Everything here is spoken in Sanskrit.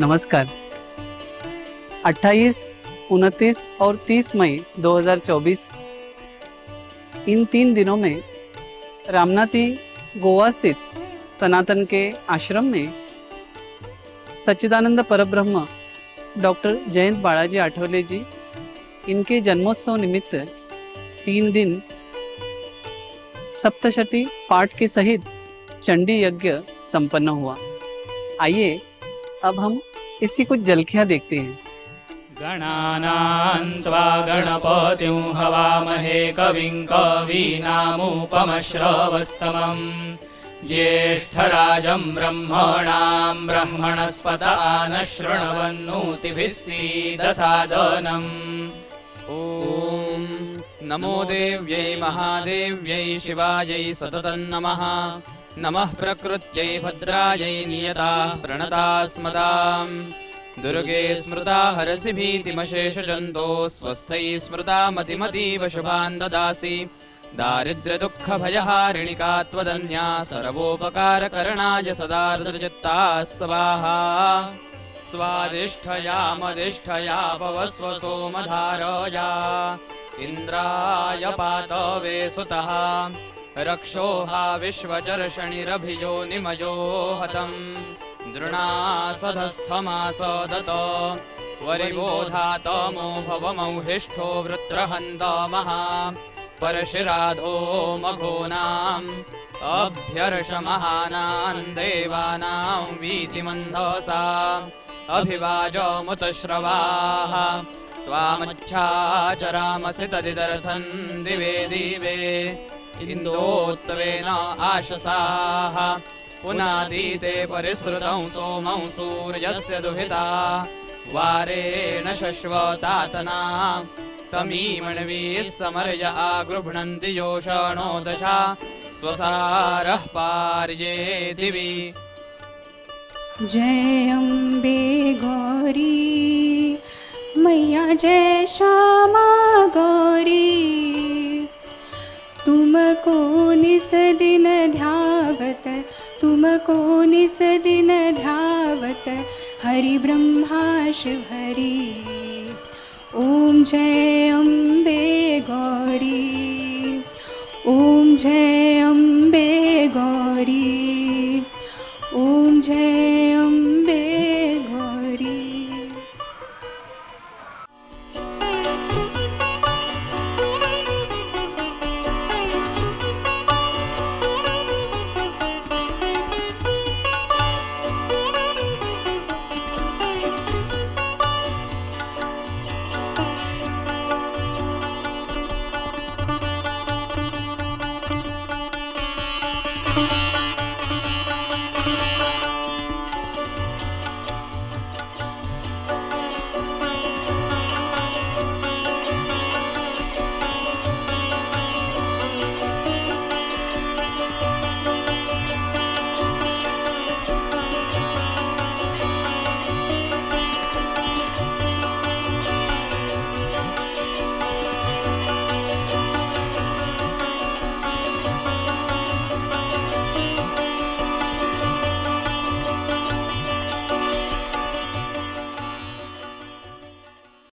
नमस्कार। 28, 29 और 30 मई 2024 इन 3 दिनों में रामनाथी गोवा स्थित सनातन के आश्रम में सच्चिदानंद परब्रह्म डॉक्टर जयंत बालाजी आठवले जी इनके जन्मोत्सव निमित्त 3 दिन सप्तशती पाठ के सहित चंडी यज्ञ संपन्न हुआ। आइए अब हम इसकी कुछ झलकियां देखते हैं। गणानां त्वा गणपतिं हवामहे कविं कवीनामुपमश्रवस्तमं ज्येष्ठराजं ब्रह्मणां ब्रह्मणस्पत आनः शृण्वन्नोतिभिः सीदसादनम्। ॐ नमो देव्यै महादेव्यै शिवायै सततं नमः। नमः प्रकृत्यै भद्रायै नियता प्रणतास्मदां। दुर्गे स्मृता हरसि भीतिमशेषजन्तो स्वस्थै स्मृता मतिमतीव शुभान् ददासि। दारिद्र्यदुःखभयहारिणिका त्वदन्या सर्वोपकारकरणाय सदार्द्रचित्ता स्वाहा। स्वादिष्ठयामधिष्ठया पवस्व सोमधारया इन्द्राय पातवे सुतः रक्षोहा विश्वचर्षणिरभियो निमयो हतम्। दृणासधस्थमासदत वरिबोधातमो भवमौहिष्ठो वृत्रहन्तमः परशिराधो मघोनाम् अभ्यर्षमहानान् देवानां वीतिमन्धसा अभिवाजमुतश्रवाः त्वामच्छाचरामसि तदिदर्थं दिवे दिवे इन्दोत्तवेन आशसाः पुनादीते परिसृतं सोमं सूर्यस्य दुहिता वारेण शश्वतातना तमीमण्वीः समर्य आगृह्णन्ति योषणो दशा स्वसारः पार्ये दिवि। जय अम्बे गौरी मैया जय श्यामा गौरी तुमको निस दिन ध्यावत तुमको निस दिन ध्यावत हरि ब्रह्मा शिवहरि। ओम जय अम्बे गौरी ओम जय